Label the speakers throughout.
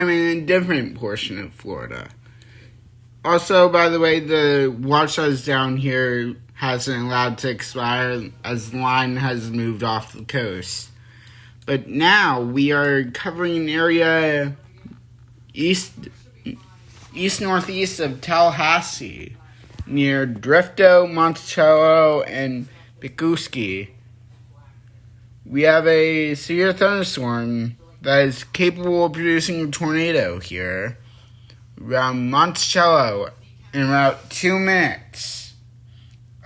Speaker 1: I'm in a different portion of Florida. Also, by the way, the watch that's down here hasn't allowed to expire as the line has moved off the coast. But now we are covering an area east northeast of Tallahassee, near Drifto, Monticello, and Pikuski. We have a severe thunderstorm that is capable of producing a tornado here around Monticello in about 2 minutes.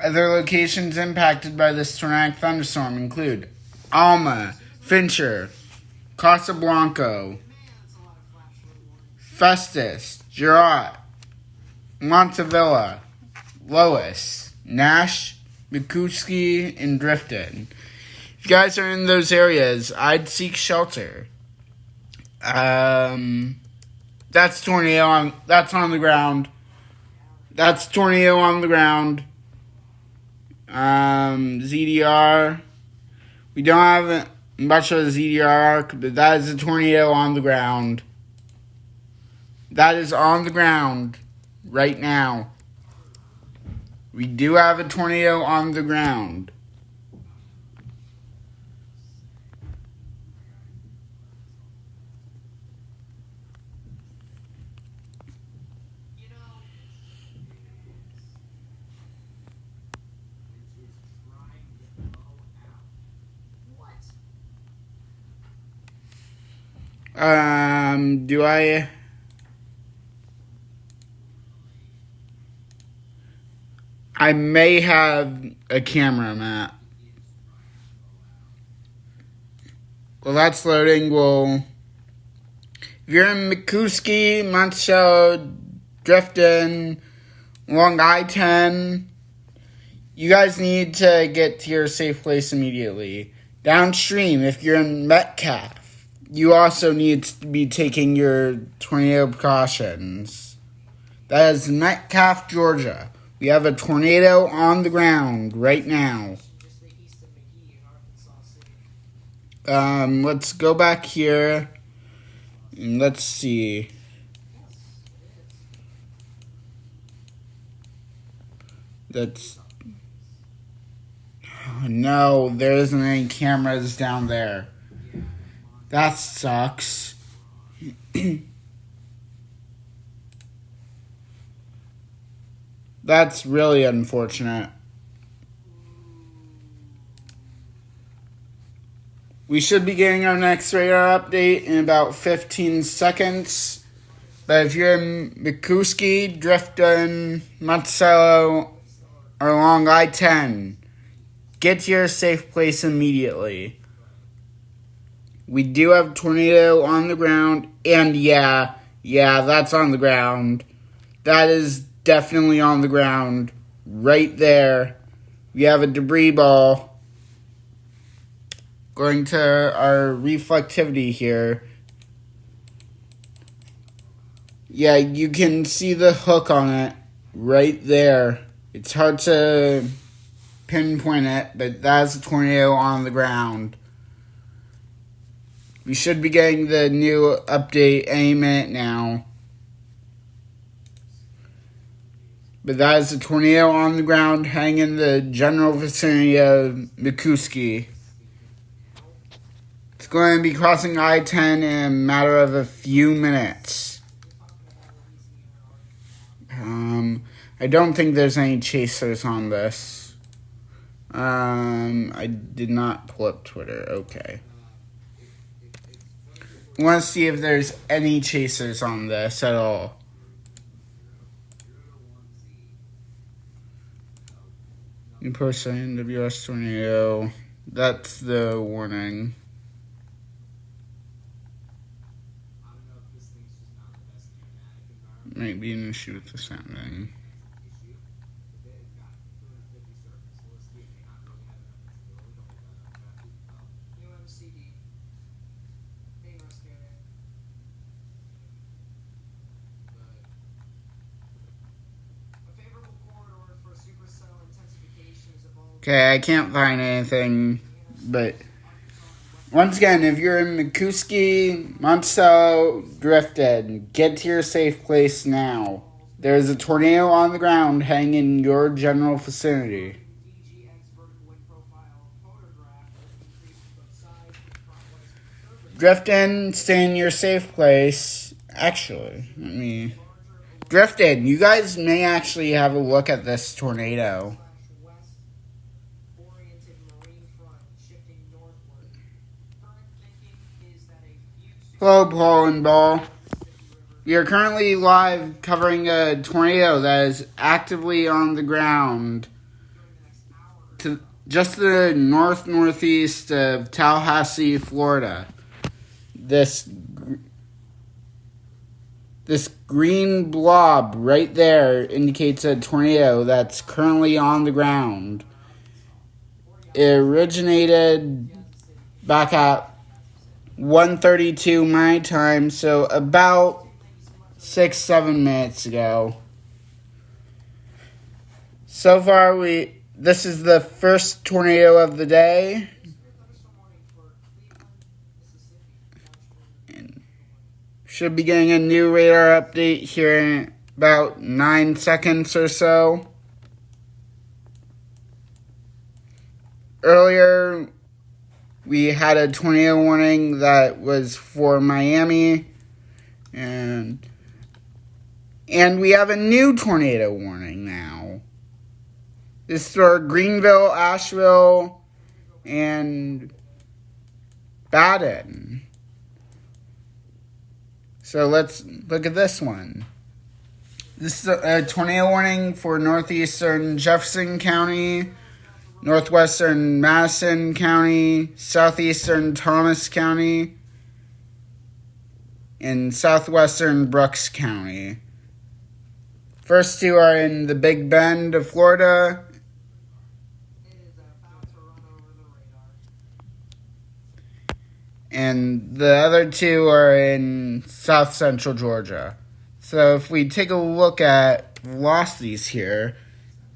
Speaker 1: Other locations impacted by this tornadic thunderstorm include Alma, Fincher, Casablanca, Festus, Girard, Montevilla, Lois, Nash, Pikuski, and Drifton. If you guys are in those areas, I'd seek shelter. That's tornado that's on the ground. That's tornado on the ground. ZDR. We don't have much of a ZDR, but that is a tornado on the ground. That is on the ground right now. We do have a tornado on the ground. Do I may have a camera, Matt. Well, that's loading. Well, if you're in Pikuski, Monticello, Drifton, along I-10, you guys need to get to your safe place immediately. Downstream, if you're in Metcalf, you also need to be taking your tornado precautions. That is Metcalf, Georgia. We have a tornado on the ground right now. Let's go back here and let's see. No, there isn't any cameras down there. That sucks. That's really unfortunate. We should be getting our next radar update in about 15 seconds. But if you're in Pikuski, Drifton, Monticello, or along I-10, get to your safe place immediately. We do have a tornado on the ground, and yeah, that's on the ground. That is definitely on the ground, right there. We have a debris ball. Going to our reflectivity here. Yeah, you can see the hook on it right there. It's hard to pinpoint it, but that's a tornado on the ground. We should be getting the new update any minute now. But that is a tornado on the ground hanging in the general vicinity of Pikuski. It's going to be crossing I-10 in a matter of a few minutes. I don't think there's any chasers on this. I did not pull up Twitter. Okay. I want to see if there's any chasers on this at all. New person, WS tornado. That's the warning. Might be an issue with the sounding. Okay, I can't find anything, but Once again, if you're in McCooskey, Monticello, Drifted, get to your safe place now. There's a tornado on the ground heading in your general vicinity. Drifted, stay in your safe place. Actually, Drifted, you guys may actually have a look at this tornado. Hello, Paul and Ball. We are currently live covering a tornado that is actively on the ground to just the northeast of Tallahassee, Florida. This green blob right there indicates a tornado that's currently on the ground. It originated back at 1:32 my time, so about 6-7 minutes ago. So far, this is the first tornado of the day. And should be getting a new radar update here in about 9 seconds or so. Earlier, we had a tornado warning that was for Miami, and we have a new tornado warning now. This is for Greenville, Asheville, and Baden. So let's look at this one. This is a tornado warning for northeastern Jefferson County, northwestern Madison County, southeastern Thomas County, and southwestern Brooks County. First two are in the Big Bend of Florida. And the other two are in south central Georgia. So if we take a look at velocities here,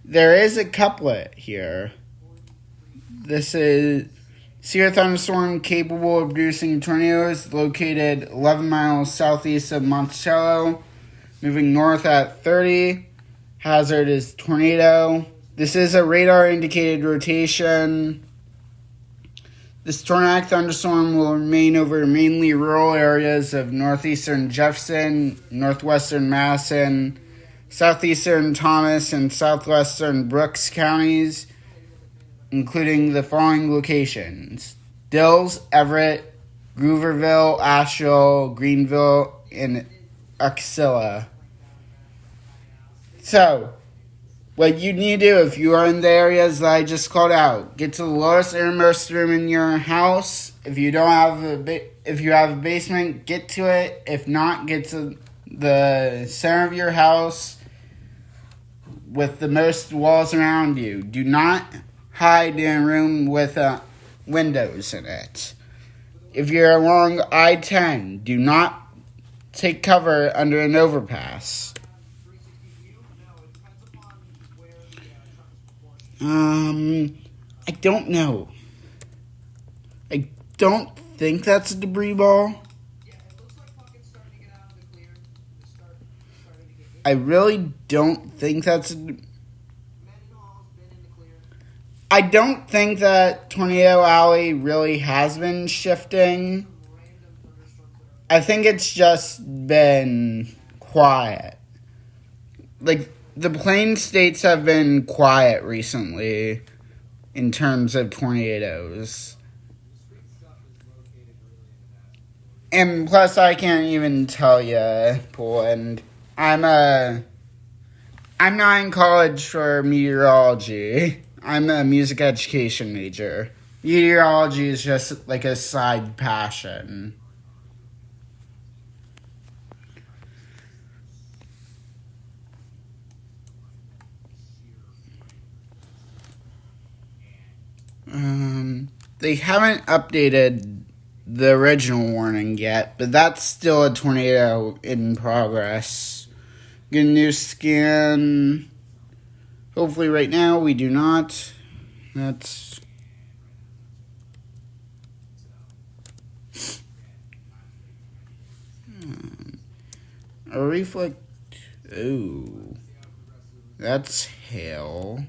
Speaker 1: there is a couplet here. This is severe thunderstorm capable of producing tornadoes located 11 miles southeast of Monticello, moving north at 30. Hazard is tornado. This is a radar indicated rotation. This tornadic thunderstorm will remain over mainly rural areas of northeastern Jefferson, northwestern Madison, southeastern Thomas, and southwestern Brooks counties, including the following locations: Dills, Everett, Grooverville, Asheville, Greenville, and Uxilla. So, what you need to do if you are in the areas that I just called out, get to the lowest innermost room in your house. If you don't have if you have a basement, get to it. If not, get to the center of your house with the most walls around you. Do not hide in a room with windows in it. If you're along I-10, do not take cover under an overpass. I don't know. I don't think that's a debris ball. I really don't think that's I don't think that Tornado Alley really has been shifting. I think it's just been quiet. Like, the Plain States have been quiet recently in terms of tornadoes. And plus, I can't even tell you, Poland. I'm not in college for meteorology. I'm a music education major. Meteorology is just like a side passion. They haven't updated the original warning yet, but that's still a tornado in progress. Get a new scan. Hopefully right now we do not. That's A reflect. Ooh. That's hail.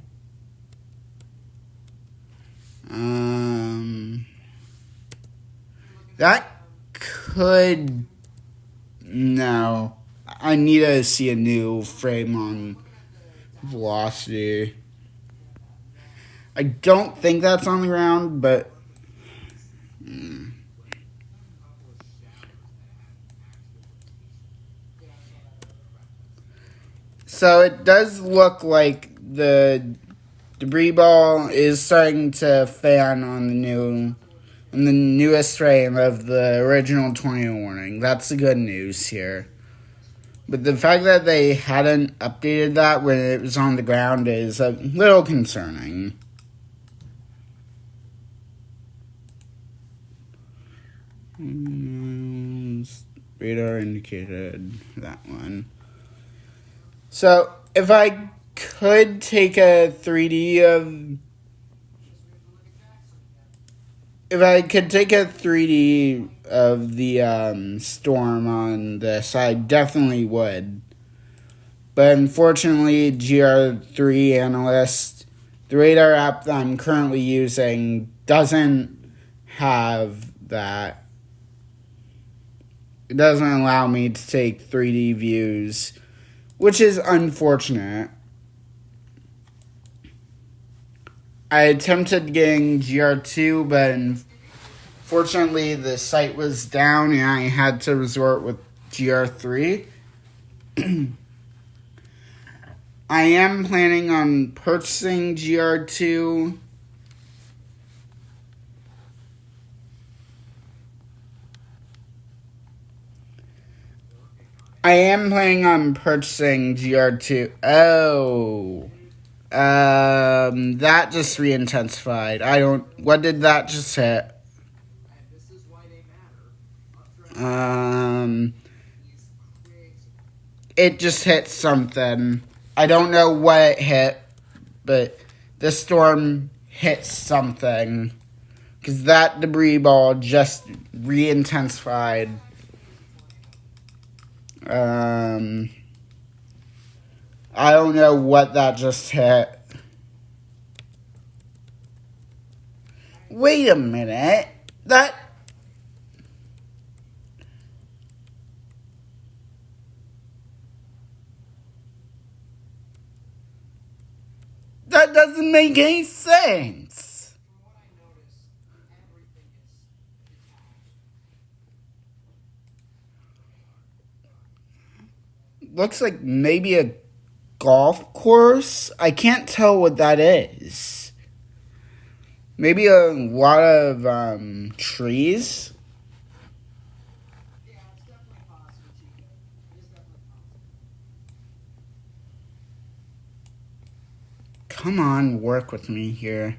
Speaker 1: That could. No. I need to see a new frame on velocity. I don't think that's on the ground, but. So it does look like the debris ball is starting to fan on the newest frame of the original tornado warning. That's the good news here. But the fact that they hadn't updated that when it was on the ground is a little concerning. Radar indicated that one. So if I could take a 3D of... If I could take a 3D of the storm on this, I definitely would. But unfortunately, GR3 Analyst, the radar app that I'm currently using, doesn't have that. It doesn't allow me to take 3D views, which is unfortunate. I attempted getting GR2, but unfortunately the site was down and I had to resort with GR3. I am planning on purchasing GR2. I am planning on purchasing GR2. Oh. That just re-intensified. What did that just hit? It just hit something. I don't know what it hit, but the storm hit something. Because that debris ball just re-intensified. I don't know what that just hit. Wait a minute. That doesn't make any sense. Looks like maybe a golf course? I can't tell what that is. Maybe a lot of trees? Come on, work with me here.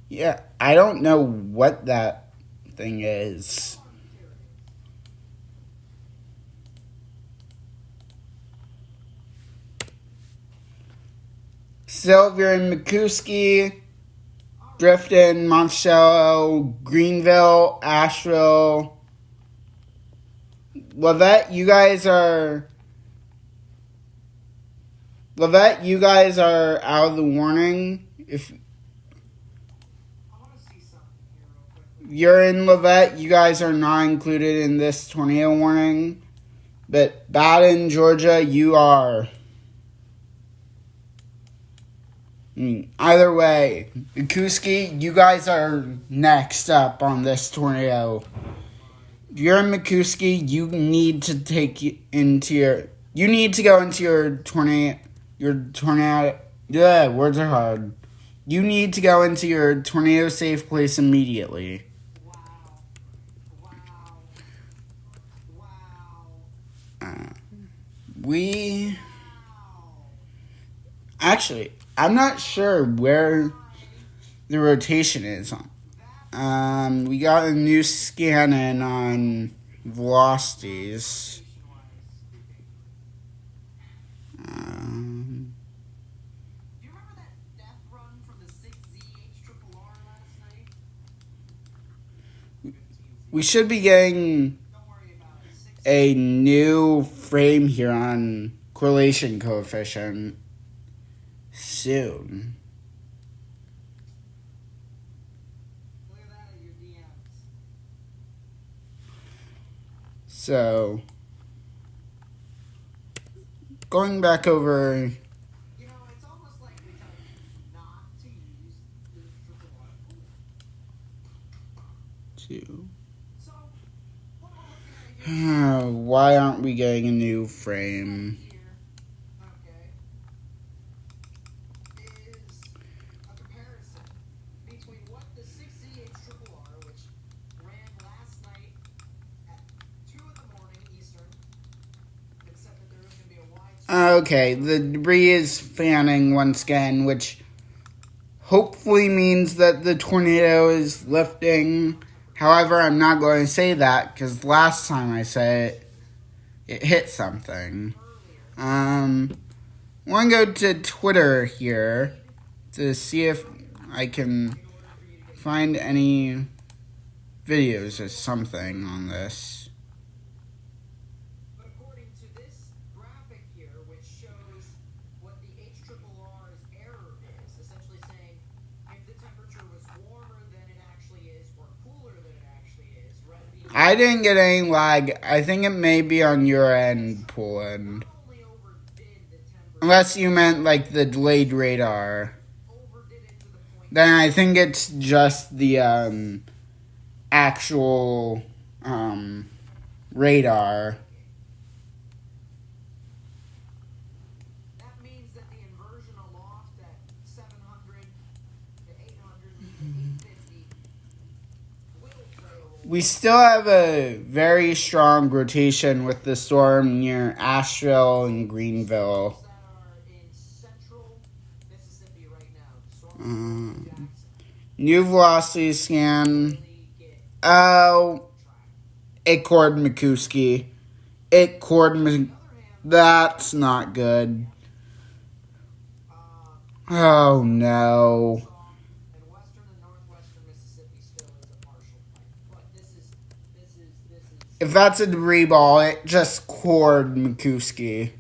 Speaker 1: Yeah, I don't know what that thing is. Sylvia and McCuskey, Drifton, Monticello, Greenville, Asheville. Lavette, you guys are out of the warning. If you're in Lavette, you guys are not included in this tornado warning. But Baden, Georgia, you are. Either way, McCuskey, you guys are next up on this tornado. If you're in McCuskey, you need to go into your tornado. Yeah, words are hard. You need to go into your tornado safe place immediately. Actually, I'm not sure where the rotation is. We got a new scan in on velocities. We should be getting a new frame here on correlation coefficient soon. So, going back over.
Speaker 2: It's almost like we tell you not to use the triple water pool.
Speaker 1: To.
Speaker 2: So, what we're looking at here
Speaker 1: Why aren't we getting a new frame?
Speaker 2: is a comparison between what the 6ZH triple R, which ran last night at 2 in the morning Eastern, except that there was going to be a wide.
Speaker 1: Okay, the debris is fanning once again, which hopefully means that the tornado is lifting. However, I'm not going to say that because last time I said it hit something. I want to go to Twitter here to see if I can find any videos or something on this.
Speaker 2: But according to this graphic here, which shows what the HRRR's error is, essentially saying if the temperature was warmer than it actually is or cooler than it actually is, rather than
Speaker 1: I didn't get any lag. I think it may be on your end, Poland.
Speaker 2: not only overdid the temperature,
Speaker 1: Unless you meant like the delayed radar.
Speaker 2: overdid it to the point
Speaker 1: Then I think it's just the actual radar.
Speaker 2: that means that the inversion aloft at 700 to 800 to 850 will play a role.
Speaker 1: We still have a very strong rotation with the storm near Asheville and Greenville.
Speaker 2: That are in central Mississippi right now. Storm Jackson
Speaker 1: New velocity scan.
Speaker 2: really get
Speaker 1: Oh,
Speaker 2: track.
Speaker 1: it cored McCuskey. It cored.
Speaker 2: On the other hand,
Speaker 1: That's not good. Oh no.
Speaker 2: and western and northwestern Mississippi still is a partial fight. But this is
Speaker 1: If that's a debris ball, it just cored McCuskey.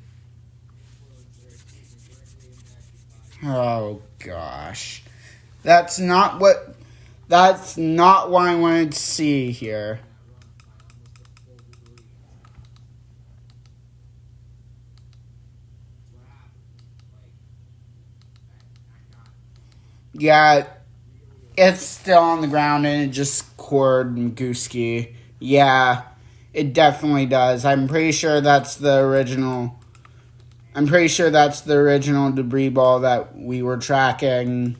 Speaker 1: Oh gosh. That's not what I wanted to see here. Yeah, it's still on the ground and it just cored McCuskey. Yeah, it definitely does. I'm pretty sure that's the original debris ball that we were tracking.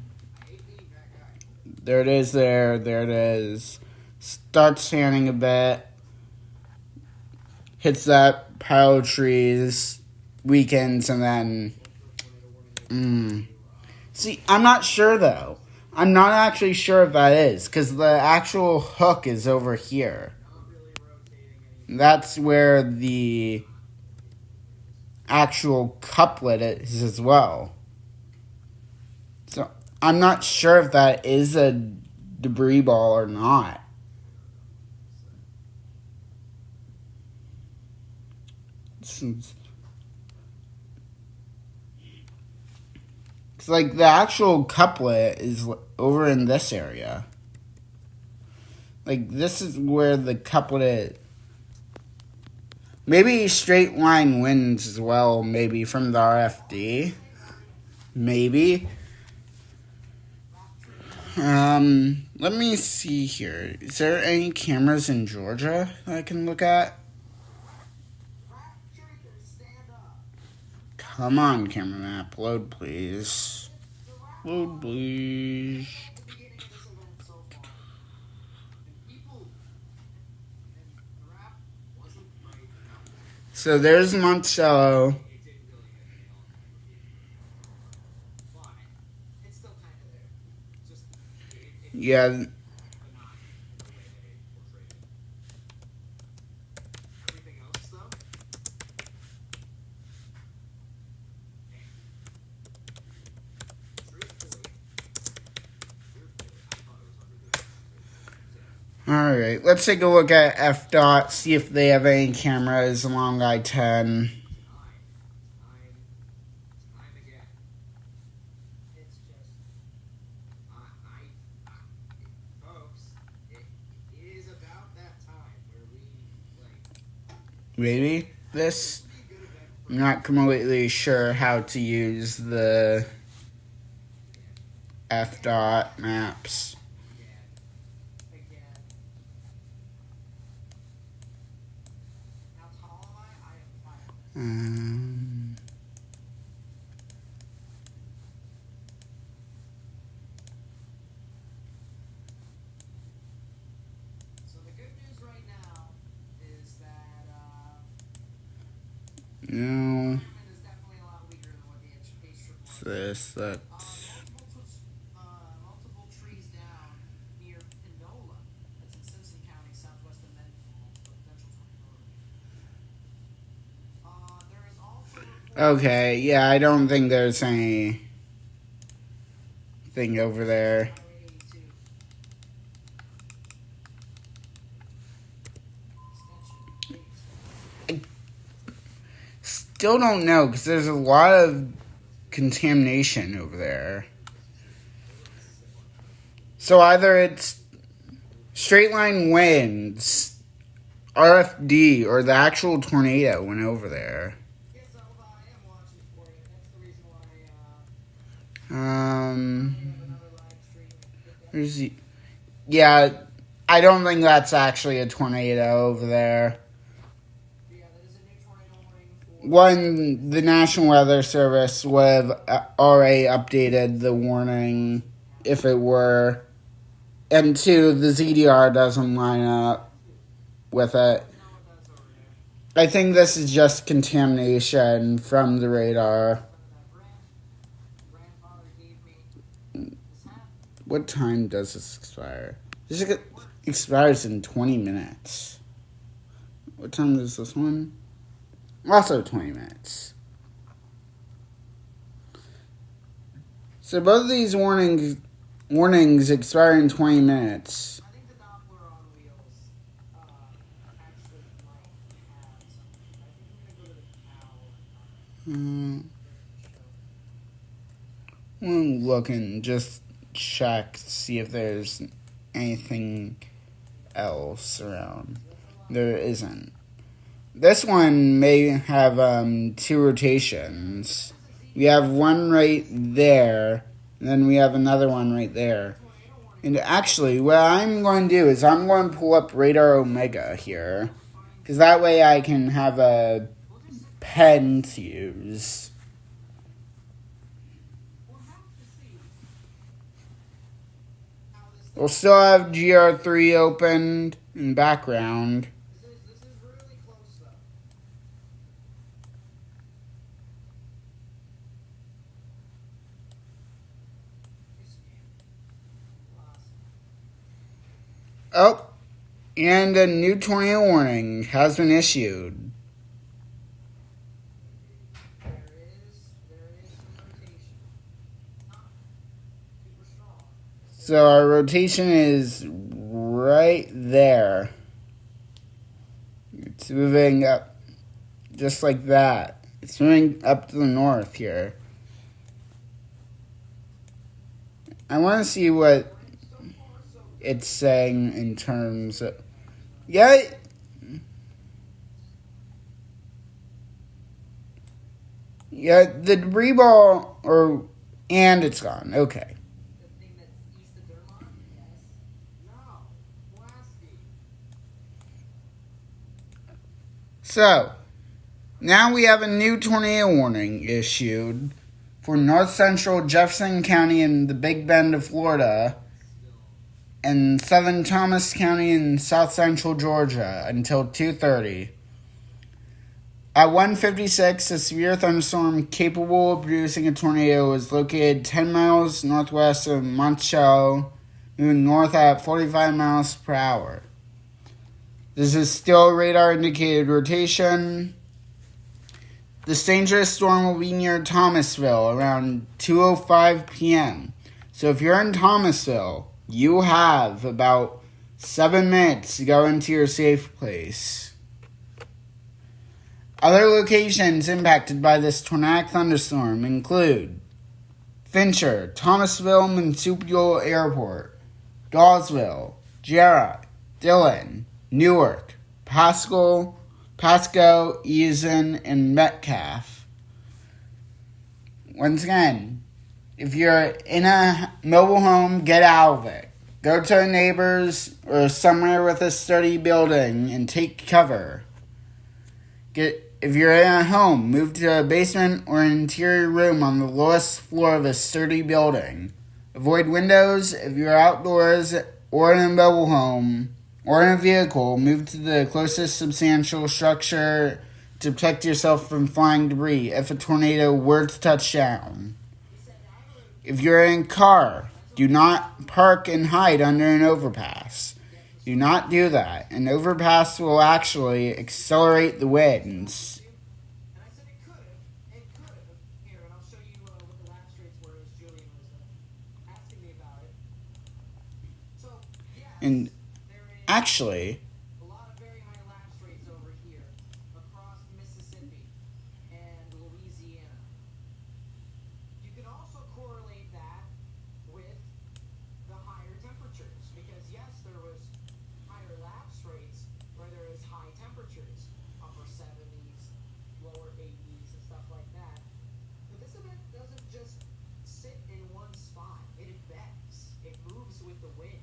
Speaker 1: There it is there it is. Starts standing a bit. Hits that pile of trees, weakens, and then... See, I'm not sure though. I'm not actually sure if that is, because the actual hook is over here. That's where the actual couplet is as well. So, I'm not sure if that is a debris ball or not. It's like the actual couplet is over in this area. Like this is where the couplet is. Maybe straight line winds as well, maybe from the RFD. Maybe. Let me see here. Is there any cameras in Georgia that I can look at? Come on, camera map. Load, please. Load, please. So there's Monticello. Yeah. All Alright, let's take a look at FDOT, see if they have any cameras along I-10.
Speaker 2: Time again. It's just, folks, it is about that time where we,
Speaker 1: Maybe this? I'm not completely sure how to use the FDOT maps.
Speaker 2: again. How tall am I? I am 5. So the good news right now is that
Speaker 1: No,
Speaker 2: Ironman is definitely a lot weaker than what the H
Speaker 1: it's
Speaker 2: triple
Speaker 1: this, that's...
Speaker 2: multiple trees down near Pinola. That's in Simpson County, southwest of Mendenhall. So potential tornado. There is also
Speaker 1: Okay, yeah, I don't think there's any thing over there.
Speaker 2: Highway 82. Extension 8.
Speaker 1: Still don't know, because there's a lot of contamination over there. So either it's straight line winds, RFD, or the actual tornado went over there.
Speaker 2: Yes, I am watching for you. That's the reason why we have another live stream.
Speaker 1: There's the, yeah, I don't think that's actually a tornado over there.
Speaker 2: Yeah, that is a new tornado warning for.
Speaker 1: One, the National Weather Service would have already updated the warning if it were. And two, the ZDR doesn't line up with it.
Speaker 2: No, it does over there.
Speaker 1: I think this is just contamination from the radar.
Speaker 2: Some of that grandfather gave me this hat.
Speaker 1: What time does this expire? This expires in 20 minutes. What time is this one? Also 20 minutes. So both of these warnings expire in 20 minutes.
Speaker 2: I think the Doppler on wheels actually might have something. I think I'm gonna go to the cow.
Speaker 1: I'm look and just check, see if there's anything else around. There isn't. This one may have 2 rotations. We have one right there, and then we have another one right there. And actually, what I'm going to do is I'm going to pull up Radar Omega here, because that way I can have a pen to use.
Speaker 2: We'll have to see how this
Speaker 1: We'll still have GR3 opened in the background.
Speaker 2: This is really close though.
Speaker 1: Oh, and a new tornado warning has been issued.
Speaker 2: There is some rotation. Not super strong.
Speaker 1: So our rotation is right there. It's moving up just like that. It's moving up to the north here. I want to see what it's saying in terms of... Yeah. Yeah, the debris ball, and it's gone. Okay.
Speaker 2: The thing that's east of Dermont? Yes. No. Pulaski.
Speaker 1: So, now we have a new tornado warning issued for north central Jefferson County and the Big Bend of Florida, and southern Thomas County and south central Georgia until 2:30. At 1:56, a severe thunderstorm capable of producing a tornado is located 10 miles northwest of Monticello, moving north at 45 miles per hour. This is still radar indicated rotation. This dangerous storm will be near Thomasville around 2:05 p.m. So if you're in Thomasville, you have about 7 minutes to go into your safe place. Other locations impacted by this tornadic thunderstorm include Fincher, Thomasville Municipal Airport, Dawesville, Jarrah, Dillon, Newark, Pasco, Eason, and Metcalf. Once again, if you're in a mobile home, get out of it. Go to neighbors or somewhere with a sturdy building and take cover. If you're in a home, move to a basement or an interior room on the lowest floor of a sturdy building. Avoid windows if you're outdoors or in a mobile home or in a vehicle. Move to the closest substantial structure to protect yourself from flying debris if a tornado were to touch down. If you're in a car, do not park and hide under an overpass. Do not do that. An overpass will actually accelerate the winds.
Speaker 2: And I said it could have. It could have. Here, and I'll show you what the lapse rates were as Julian was asking me about it. So, yes,
Speaker 1: And
Speaker 2: there is
Speaker 1: actually,
Speaker 2: a lot of very high lapse rates over here across Mississippi and Louisiana. You can also correlate that with the higher temperatures because, yes, there was higher lapse rates where there is high temperatures, upper 70s, lower 80s, and stuff like that. But this event doesn't just sit in one spot. It advects. It moves with the wind.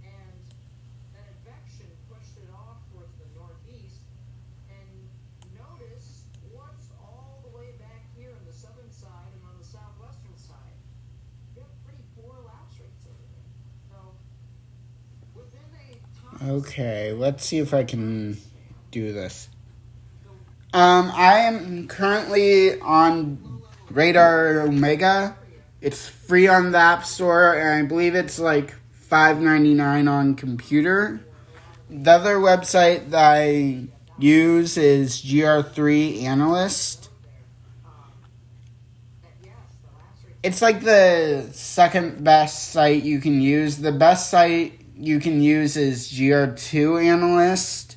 Speaker 2: And that advection pushed it off towards the northeast. And notice what's all the way back here on the southern side and on the southwestern side. You have pretty poor lapse rates over there. So, within a time
Speaker 1: okay, let's see if I can do this. I am currently on Radar Omega. It's free on the App Store, and I believe it's like $5.99 on computer. The other website that I use is GR3 Analyst. It's like the second best site you can use. The best site you can use is GR2 Analyst.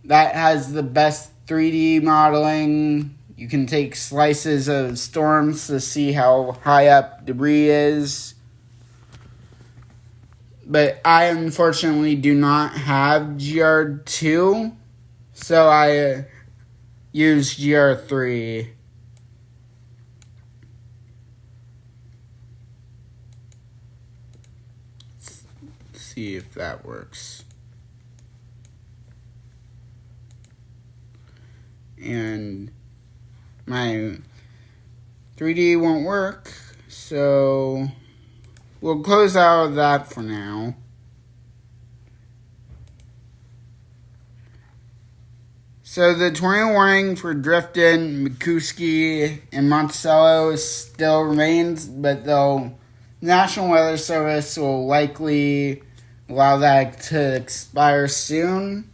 Speaker 1: That has the best 3D modeling. You can take slices of storms to see how high up debris is. But I unfortunately do not have GR2, so I use GR3. See if that works. And my 3D won't work, so we'll close out of that for now. So the tornado warning for Drifton, McCooskey, and Monticello still remains, but the National Weather Service will likely allow that to expire soon.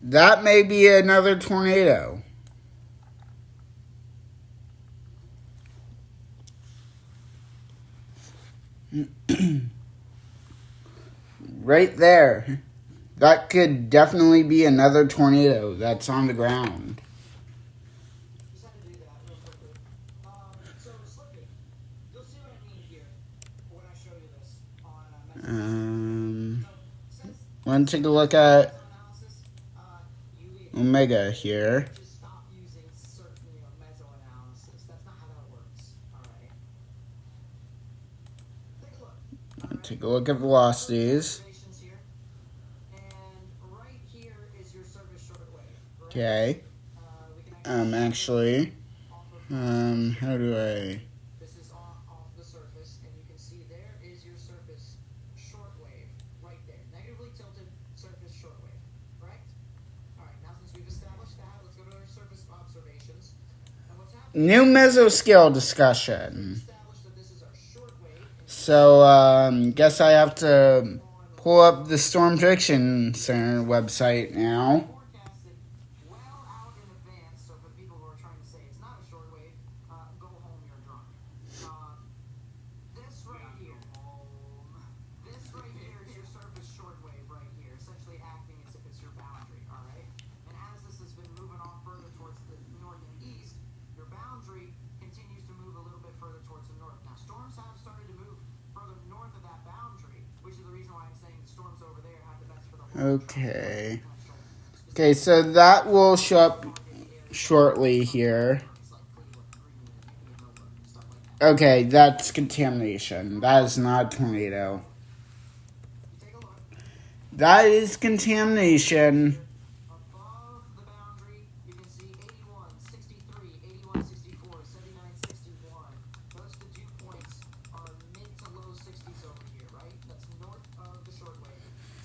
Speaker 1: That may be another tornado. Right there. That could definitely be another tornado that's on the ground.
Speaker 2: Just had to do that real quickly. So slipping. You'll see what I mean here when I show you this on So since
Speaker 1: Want to take a look at
Speaker 2: analysis, you
Speaker 1: Omega here.
Speaker 2: just stop using certain meso analysis. That's not how that works. All right. Take a look.
Speaker 1: Take a look at velocities.
Speaker 2: Observations here. And right here is your surface shortwave. Correct?
Speaker 1: Okay.
Speaker 2: We can
Speaker 1: Actually,
Speaker 2: off of
Speaker 1: how do I...
Speaker 2: This is off the surface, and you can see there is your surface shortwave right there. Negatively tilted surface shortwave, correct? All right, now since we've established that, let's go to our surface observations. And what's happening
Speaker 1: New mesoscale discussion.
Speaker 2: established that this is our shortwave, and
Speaker 1: So, guess I have to pull up the Storm Prediction Center website now.
Speaker 2: forecasted well out in the
Speaker 1: Okay. Okay, so that will show up shortly here. Okay, that's contamination. That is not a tornado. That is contamination.
Speaker 2: Above the boundary, you can see 81, 63, 81, 64, 79, 61. Those the dew points are mid to low 60s over here, right? That's north of the shortwave.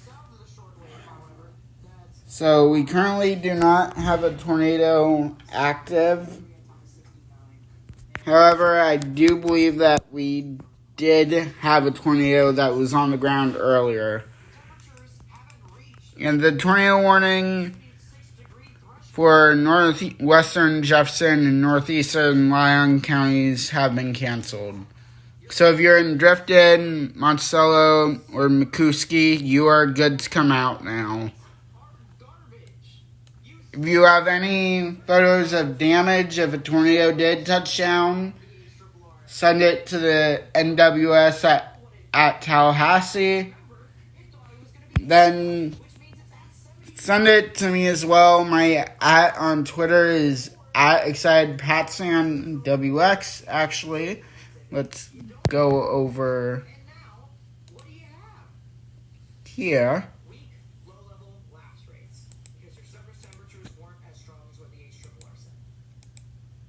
Speaker 2: South of the shortwave, however, that's
Speaker 1: So we currently do not have a tornado active. However, I do believe that we did have a tornado that was on the ground earlier.
Speaker 2: temperatures haven't reached
Speaker 1: And the tornado warning
Speaker 2: 6-degree threshold.
Speaker 1: for northwestern Jefferson and northeastern Lyon counties have been canceled. So if you're in Drifton, Monticello, or McCooskey, you are good to come out now.
Speaker 2: Garbage.
Speaker 1: If you have any photos of damage if a tornado did touch down, send it to the NWS at Tallahassee. Then send it to me as well. My @ on Twitter is @ExcitedPatsanWX, actually. Let's go over
Speaker 2: And now, what do you have?
Speaker 1: here.
Speaker 2: Weak, low-level lapse rates because your surface temperatures weren't as strong as what the HRRR said.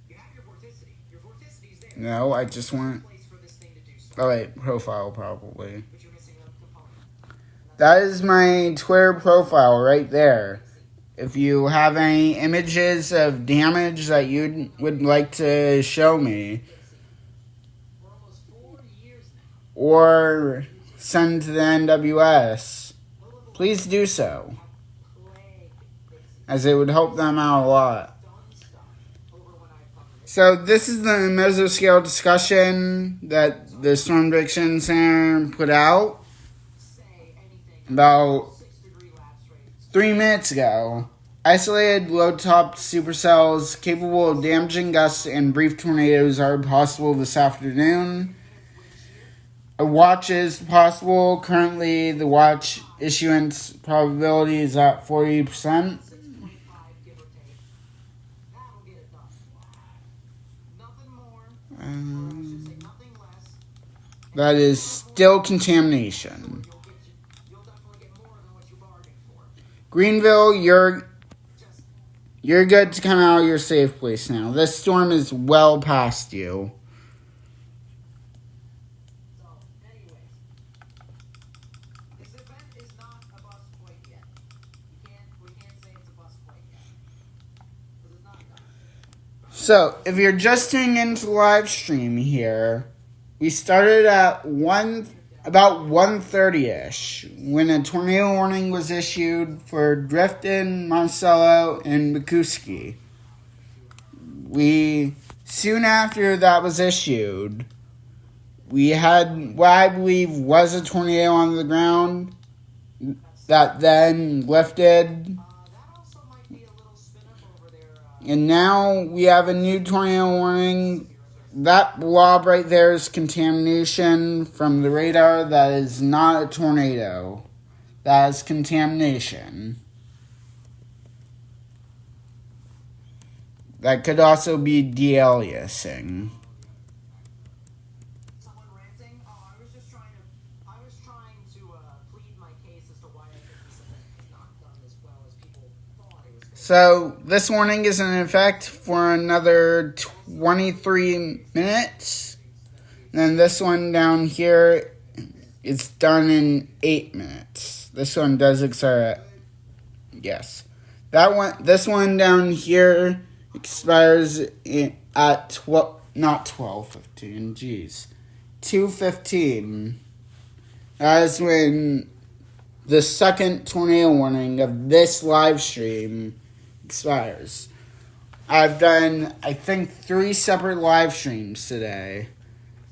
Speaker 2: You have your vorticity. Your vorticity's there.
Speaker 1: No, I just want...
Speaker 2: Place for this thing to do so.
Speaker 1: Oh, wait, profile probably.
Speaker 2: But you're missing a component.
Speaker 1: That is my Twitter profile right there. If you have any images of damage that you would like to show me,
Speaker 2: For almost 4 years now,
Speaker 1: or send to the NWS, please do so,
Speaker 2: plague basically
Speaker 1: as it would help them out a lot.
Speaker 2: done stuff over when I covered it.
Speaker 1: So this is the mesoscale discussion that the Storm Prediction Center put out
Speaker 2: Say anything
Speaker 1: about
Speaker 2: 6-degree lapse rates.
Speaker 1: 3 minutes ago. Isolated low-topped supercells capable of damaging gusts and brief tornadoes are possible this afternoon. A watch is possible. Currently, the watch issuance probability is at 40%.
Speaker 2: 6.5, give or take. That'll get it done. Nothing more, or I should say nothing less.
Speaker 1: That is still contamination.
Speaker 2: You'll definitely get more than what you bargained for.
Speaker 1: Greenville,
Speaker 2: Just
Speaker 1: you're good to come out of your safe place now. This storm is well past you.
Speaker 2: so, anyways, this event is not a bust quite yet. We can't say it's a bust quite yet because it's not done.
Speaker 1: So, if you're just tuning into the live stream here, we started at about 1:30ish when a tornado warning was issued for Drifton, Monticello, and McCooskey. Soon after that was issued, we had what I believe was a tornado on the ground that then lifted.
Speaker 2: That also might be a little spin up over there.
Speaker 1: And now we have a new tornado warning. That blob right there is contamination from the radar. That is not a tornado. That is contamination. That could also be de-aliasing.
Speaker 2: Someone ranting? Oh, I was trying to plead my case as to why I think this event is not done as well as people thought it was going to.
Speaker 1: So this warning is in effect for another 23 minutes. Then this one down here is done in 8 minutes. This one does expire at, yes. This one down here expires at 12:15, geez. 2:15. That is when the second tornado warning of this live stream expires. I've done, I think, 3 separate live streams today.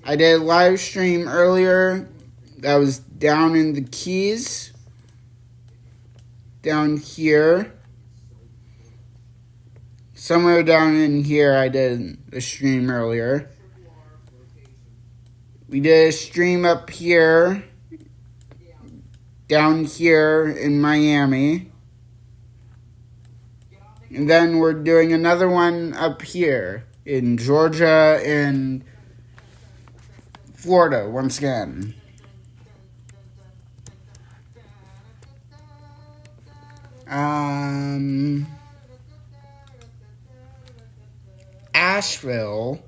Speaker 1: I did a live stream earlier that was down in the Keys, down here. Somewhere down in here I did a stream earlier. We did a stream up here down here in Miami. And then we're doing another one up here in Georgia and Florida once again. Asheville.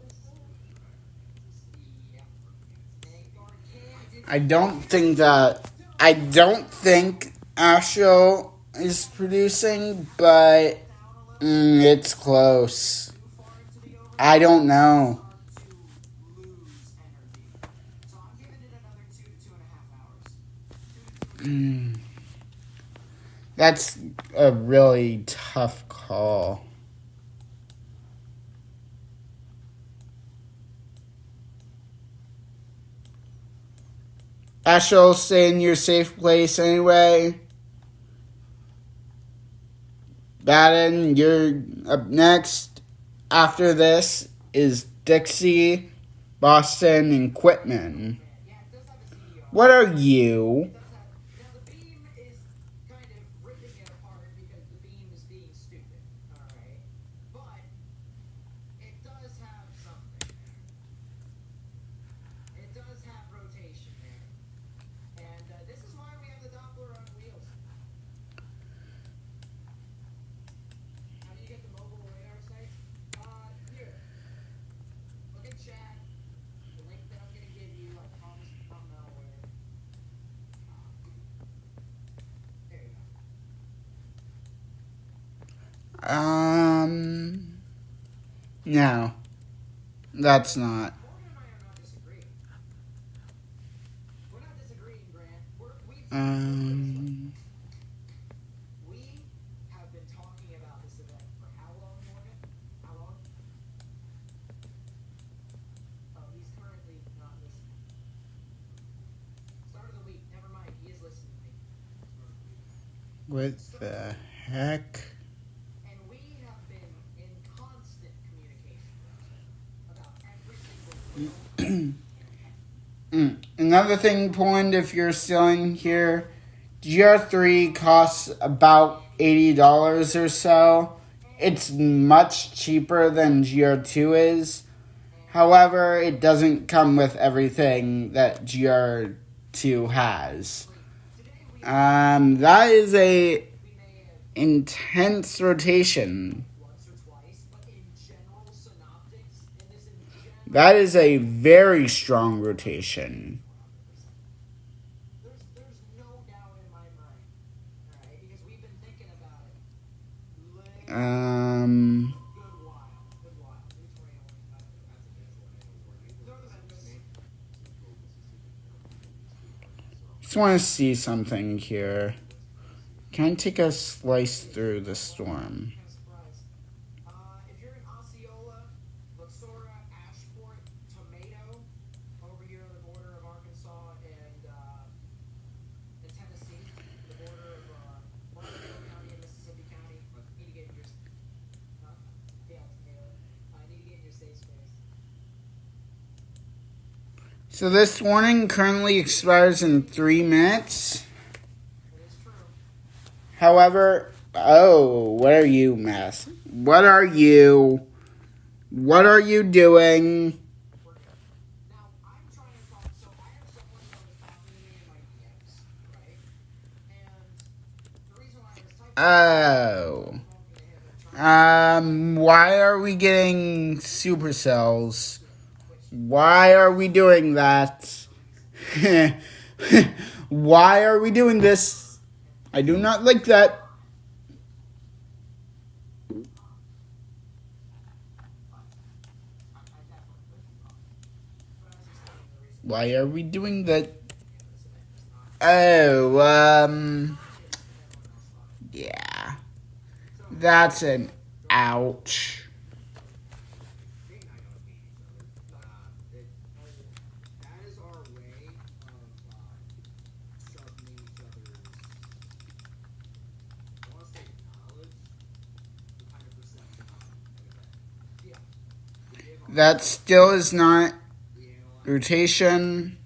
Speaker 1: I don't think Asheville is producing, but it's close. I don't know. That's a really tough call. Asheville, stay in your safe place anyway. Baden, you're up next. After this is Dixie, Boston, and Quitman. What are you?
Speaker 2: Now the beam is kind of ripping it apart because the beam is being stupid, alright? But it does have something there. It does have rotation there. And this is why we have the Doppler on wheels. How do you get the mobile radar sites? Here. Look at chat. The link that I'm going to give you, I promise from nowhere. There you go.
Speaker 1: No. That's not.
Speaker 2: Morgan and I are not disagreeing. We're not disagreeing, Grant. We have been talking about this event for how long, Morgan? How long? Oh, he's currently not listening. Start of the week. Never mind. He is listening to me.
Speaker 1: What the heck?
Speaker 2: And we have been in constant communication about every single
Speaker 1: Another thing, Poland, if you're still in here, GR3 costs about $80 or so. It's much cheaper than GR2 is. However, it doesn't come with everything that GR2 has. That is a intense rotation.
Speaker 2: once or twice, but in general synoptics, and this in general,
Speaker 1: That is a very strong rotation.
Speaker 2: there's no doubt in my mind, alright, because we've been thinking about it. Good while. 320.
Speaker 1: Just want to see something here. Can I take a slice through the storm?
Speaker 2: Kind of surprised. If you're in Osceola, Luxora, Ashport, Tomato, over here on the border of Arkansas and Tennessee, the border of Barstow County and Mississippi County, you need to get in your Tomato. I need to get in your safe space.
Speaker 1: So this warning currently expires in 3 minutes.
Speaker 2: It is true.
Speaker 1: However, what are you, Mass? What are you? What are you doing?
Speaker 2: We're good. Now, I'm trying to talk, so I have someone that was talking to me in my DMs, right? And the reason why I was typing
Speaker 1: Why are we getting supercells? Why are we doing that? Why are we doing this? I do not like that. Why are we doing that? Yeah. That's an ouch.
Speaker 2: that is our way of sharpening each other's, I want to say knowledge, the kind of perception of an event.
Speaker 1: That still is not rotation.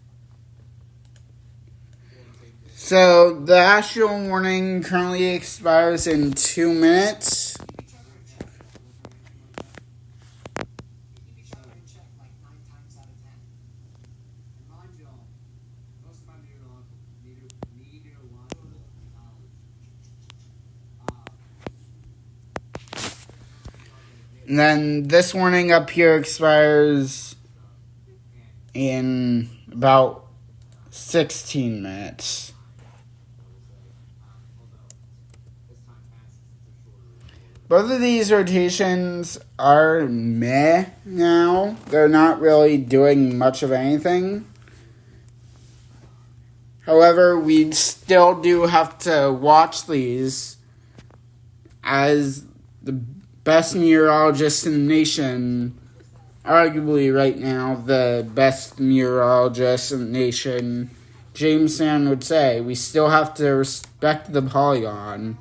Speaker 1: So the astral warning currently expires in 2 minutes.
Speaker 2: Keep each other in check like 9 times out of 10.
Speaker 3: And mind you, most of my meteorological knowledge.
Speaker 1: And then this warning up here expires in about 16 minutes. Both of these rotations are meh now. They're not really doing much of anything. However, we still do have to watch these as the best meteorologist in the nation, arguably right now the best meteorologist in the nation, James Sand would say, we still have to respect the polygon.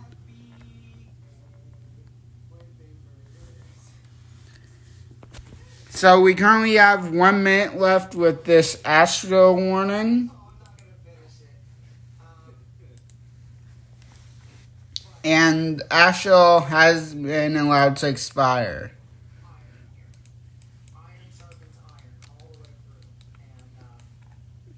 Speaker 1: So we currently have 1 minute left with this astro warning.
Speaker 2: Oh, I'm not gonna finish it.
Speaker 1: And astro has been allowed to expire.
Speaker 2: Iron sharpens iron all the way through.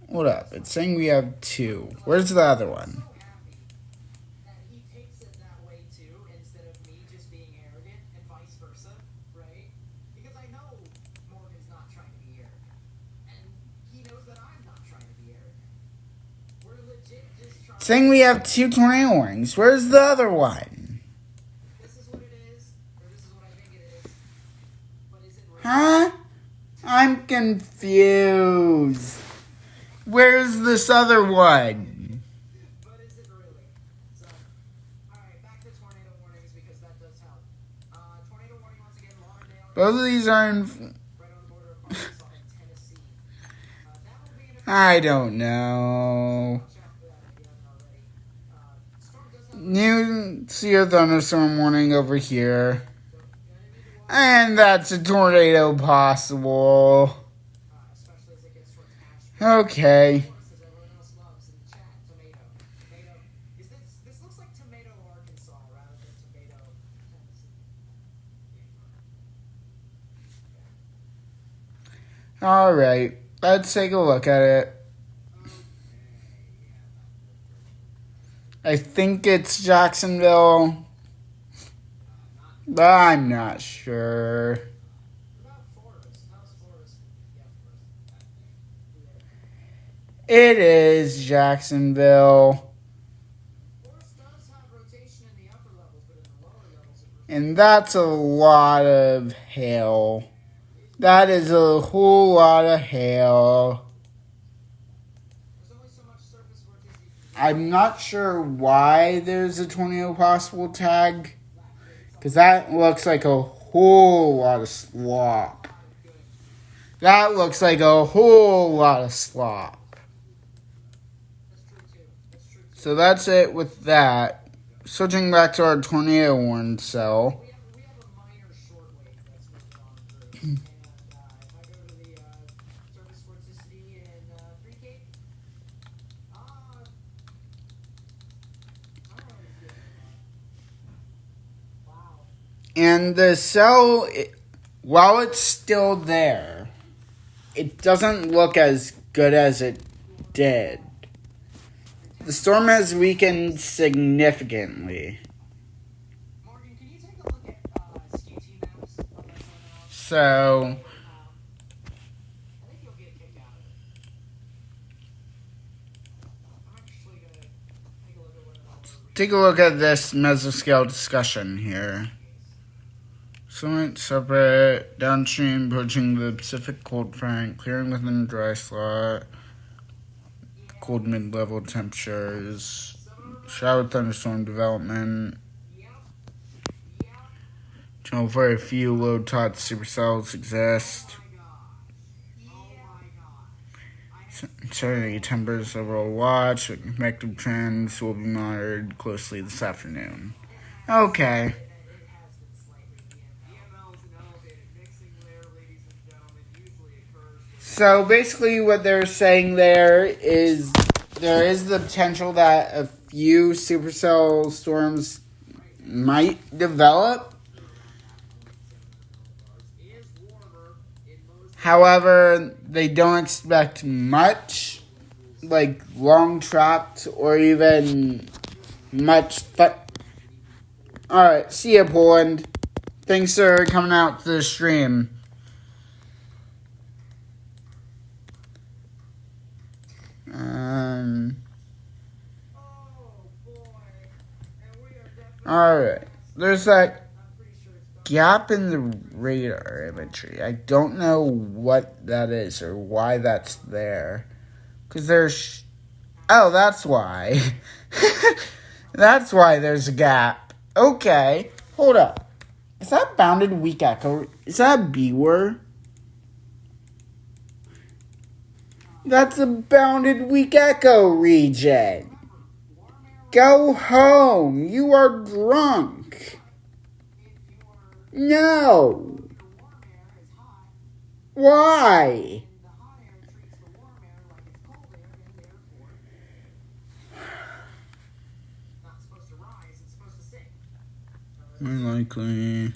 Speaker 2: And
Speaker 1: Hold up, it's saying we have 2. Where's the other one?
Speaker 2: so happy that he takes it that way too, instead of me just being arrogant and vice versa, right? Because I know Morgan's not trying to be arrogant. And he knows that I'm not trying to be arrogant. We're legit just trying
Speaker 1: Saying we have 2 tornado warnings. Where's the other one?
Speaker 2: This is what it is, or this is what I think it is. But is it real?
Speaker 1: Huh? I'm confused. Where's this other one?
Speaker 2: But is it really? So, alright, back to tornado warnings because that does help. Tornado warning once again, Lauderdale.
Speaker 1: Both of these are in...
Speaker 2: Right on the border of Arkansas and Tennessee. That will be in effect.
Speaker 1: I don't know.
Speaker 2: Check for that if you haven't already. Storm does have
Speaker 1: New see a thunderstorm warning over here. And that's a tornado possible.
Speaker 2: especially as it gets towards Asheville.
Speaker 1: Okay.
Speaker 2: Says everyone else loves in the chat tomato. Tomato. Is this looks like tomato Arkansas rather than tomato Tennessee.
Speaker 1: Alright. Let's take a look at it. I think it's Jacksonville. But I'm not sure.
Speaker 2: What about Forrest? How's Forrest? Yeah, Forrest.
Speaker 1: It is Jacksonville.
Speaker 2: Forrest does have rotation in the upper levels, but in the lower levels it
Speaker 1: And that's a lot of hail. That is a whole lot of hail.
Speaker 2: there's only so much surface vorticity.
Speaker 1: I'm not sure why there's a tornado possible tag. Because that looks like a whole lot of slop. That looks like a whole lot of slop.
Speaker 2: That's true too. That's true too.
Speaker 1: So that's it with that. Switching back to our tornado warn cell.
Speaker 2: We have a minor shortwave that's moving on through. And if I go to the surface vorticity in Three Cape, I don't really feel it. Wow.
Speaker 1: And the cell, while it's still there, it doesn't look as good as it did. The storm has weakened significantly.
Speaker 2: Morgan, can you take a look at SQT maps of that tornado?
Speaker 1: So,
Speaker 2: I think you'll get a kick out of it. I'm actually gonna take a look at what it all over.
Speaker 1: take a look at this mesoscale discussion here. Somewhat separate, downstream, approaching the Pacific cold front, clearing within a dry slot, cold mid-level temperatures, shower thunderstorm development,
Speaker 2: Yep.
Speaker 1: until very few low-taught supercells exist. Certainly, temperatures overall watch, convective trends will be monitored closely this afternoon. Okay.
Speaker 2: It has been slightly
Speaker 3: EML is an elevated mixing layer, ladies and gentlemen, usually occurs when
Speaker 1: So basically what they're saying there is there is the potential that a few supercell storms might develop.
Speaker 2: Is warmer in most
Speaker 1: However, they don't expect much, like long tracked or even much. Alright, see ya, Poland. Thanks for coming out to the stream.
Speaker 2: Oh boy. And we are definitely
Speaker 1: Alright, there's that
Speaker 2: I'm pretty sure it's done.
Speaker 1: gap in the radar imagery. I don't know what that is or why that's there. Because there's... Oh, that's why. That's why there's a gap. Okay, hold up. Is that bounded weak echo? Is that a B word? That's a bounded weak echo region. Go home. You are drunk. No.
Speaker 2: Warm air is hot,
Speaker 1: Why?
Speaker 2: and the hot air treats the warm air like it's cold air, and therefore not supposed to rise, it's supposed to sink.
Speaker 1: More likely.
Speaker 2: It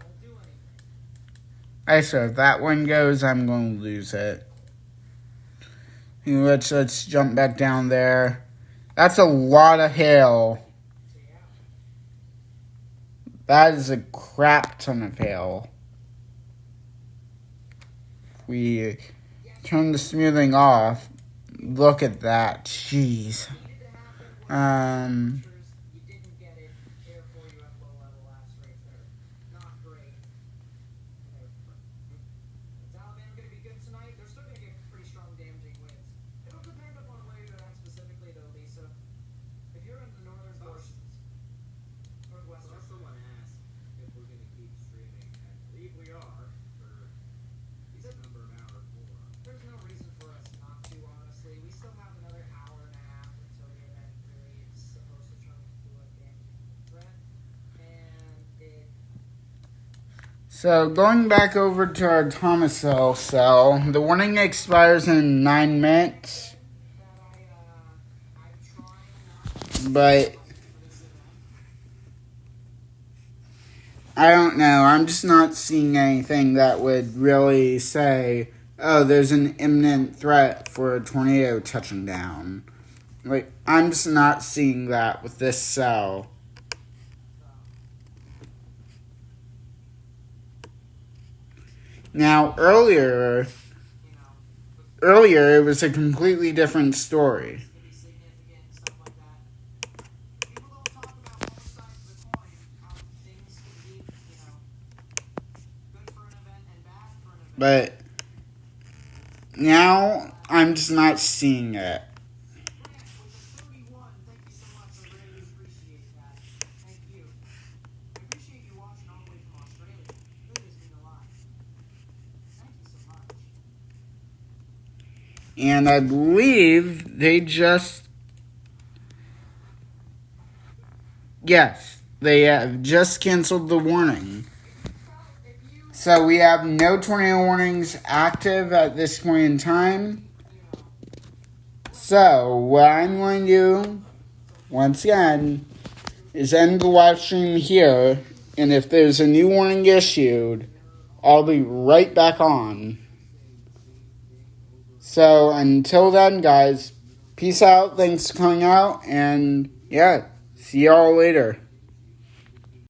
Speaker 2: won't do anything.
Speaker 1: I said if that one goes, I'm going to lose it. Let's jump back down there. That's a lot of hail.
Speaker 2: So yeah.
Speaker 1: That is a crap ton of hail. If we turn the smoothing off, look at that. Jeez.
Speaker 2: Needed to happen.
Speaker 1: Um,
Speaker 2: You didn't get it. Therefore, you have low level lapse rates that are not great. Is Alabama going to be good tonight? They're still going to get pretty strong, damaging winds. It'll depend upon where you're at specifically, though, Lisa. If you're in the northern portions, northwestern.
Speaker 3: Someone asked if we're going to keep streaming. I believe we are for a number of hours more.
Speaker 2: There's no reason for us not to, honestly. We still have another hour and a half until the event really is supposed to turn into a damaging threat. And it
Speaker 1: so going back over to our Thomasville cell, the warning expires in 9 minutes,
Speaker 2: that I'm trying not
Speaker 1: but
Speaker 2: to for this event.
Speaker 1: I don't know. I'm just not seeing anything that would really say, oh, there's an imminent threat for a tornado touching down. Like, I'm just not seeing that with this cell. Now, earlier it was a completely different story.
Speaker 2: Could be significant, stuff like that. People don't talk about both sides of the coin, how things can be, good for an event and bad for an event.
Speaker 1: But now, I'm just not seeing it.
Speaker 2: Grant, with the 31, thank you so much. I really appreciate that. Thank you. I appreciate you watching all the way from Australia. It really does mean a lot. Thank you so much.
Speaker 1: And I believe they just... Yes, they have just canceled the warning.
Speaker 2: If you,
Speaker 1: So we have no tornado warnings active at this point in time. So what I'm going to do, once again, is end the live stream here. And if there's a new warning issued, I'll be right back on. So until then, guys, peace out. Thanks for coming out. And yeah, see y'all later.